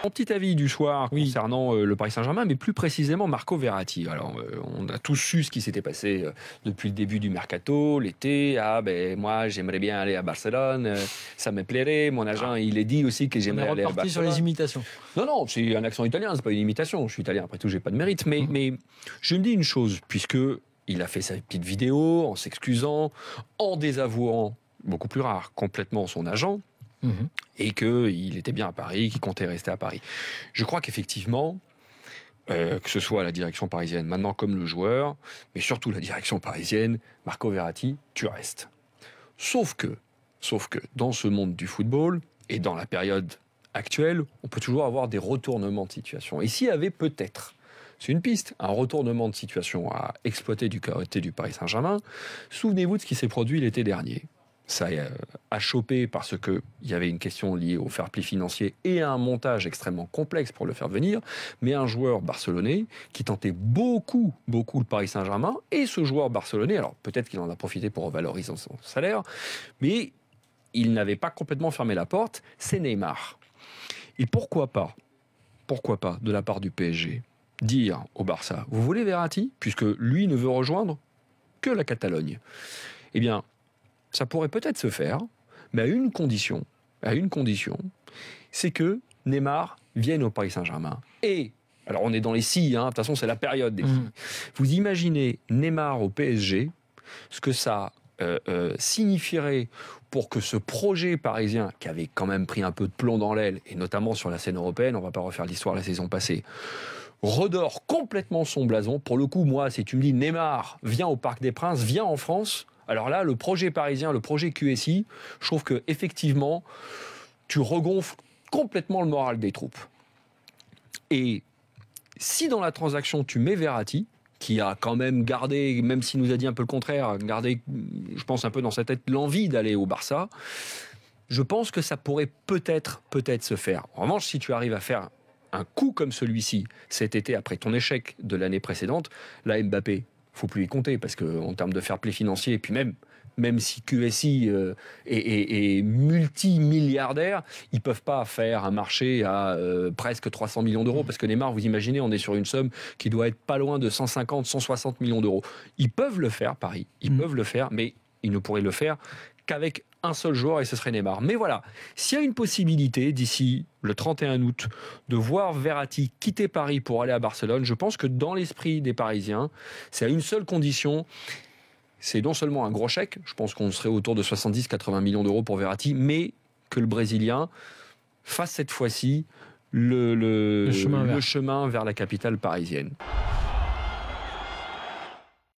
Mon petit avis du soir concernant le Paris Saint-Germain, mais plus précisément Marco Verratti. Alors, on a tous su ce qui s'était passé depuis le début du mercato, l'été. Ah, ben moi, j'aimerais bien aller à Barcelone, ça me plairait. Mon agent, il est dit aussi que j'aimerais aller à Barcelone. Sur les imitations. Non, c'est un accent italien, c'est pas une imitation. Je suis italien, après tout, j'ai pas de mérite. Mais je me dis une chose, puisque il a fait sa petite vidéo en s'excusant, en désavouant, beaucoup plus rare, complètement son agent. Et qu'il était bien à Paris, qu'il comptait rester à Paris. Je crois qu'effectivement, que ce soit la direction parisienne, maintenant comme le joueur, mais surtout la direction parisienne, Marco Verratti, tu restes. Sauf que, dans ce monde du football, et dans la période actuelle, on peut toujours avoir des retournements de situation. Et s'il y avait peut-être, c'est une piste, un retournement de situation à exploiter du côté du Paris Saint-Germain, souvenez-vous de ce qui s'est produit l'été dernier. Ça a chopé parce qu'il y avait une question liée au fair play financier et à un montage extrêmement complexe pour le faire venir, mais un joueur barcelonais qui tentait beaucoup le Paris Saint-Germain, et ce joueur barcelonais, alors peut-être qu'il en a profité pour revaloriser son salaire, mais il n'avait pas complètement fermé la porte, c'est Neymar. Et pourquoi pas, de la part du PSG, dire au Barça, vous voulez Verratti, puisque lui ne veut rejoindre que la Catalogne. Eh bien, ça pourrait peut-être se faire, mais à une condition, c'est que Neymar vienne au Paris Saint-Germain. Et, alors on est dans les si, de toute façon c'est la période des si. Vous imaginez Neymar au PSG, ce que ça signifierait pour que ce projet parisien, qui avait quand même pris un peu de plomb dans l'aile, et notamment sur la scène européenne, on ne va pas refaire l'histoire de la saison passée, redore complètement son blason. Pour le coup, moi, si tu me dis Neymar, viens au Parc des Princes, viens en France, alors là, le projet parisien, le projet QSI, je trouve qu'effectivement, tu regonfles complètement le moral des troupes. Et si dans la transaction, tu mets Verratti, qui a quand même gardé, même s'il nous a dit un peu le contraire, gardé, je pense, un peu dans sa tête l'envie d'aller au Barça, je pense que ça pourrait peut-être se faire. En revanche, si tu arrives à faire un coup comme celui-ci, cet été, après ton échec de l'année précédente, là, Mbappé, faut plus y compter, parce qu'en termes de fair play financier, et puis même si QSI est multimilliardaire, ils peuvent pas faire un marché à presque 300 millions d'euros, parce que Neymar, vous imaginez, on est sur une somme qui doit être pas loin de 150, 160 millions d'euros. Ils peuvent le faire, Paris, ils peuvent le faire, mais ils ne pourraient le faire qu'avec un seul joueur, et ce serait Neymar. Mais voilà, s'il y a une possibilité d'ici le 31 août de voir Verratti quitter Paris pour aller à Barcelone, je pense que dans l'esprit des Parisiens, c'est à une seule condition, c'est non seulement un gros chèque, je pense qu'on serait autour de 70-80 millions d'euros pour Verratti, mais que le Brésilien fasse cette fois-ci le chemin vers la capitale parisienne.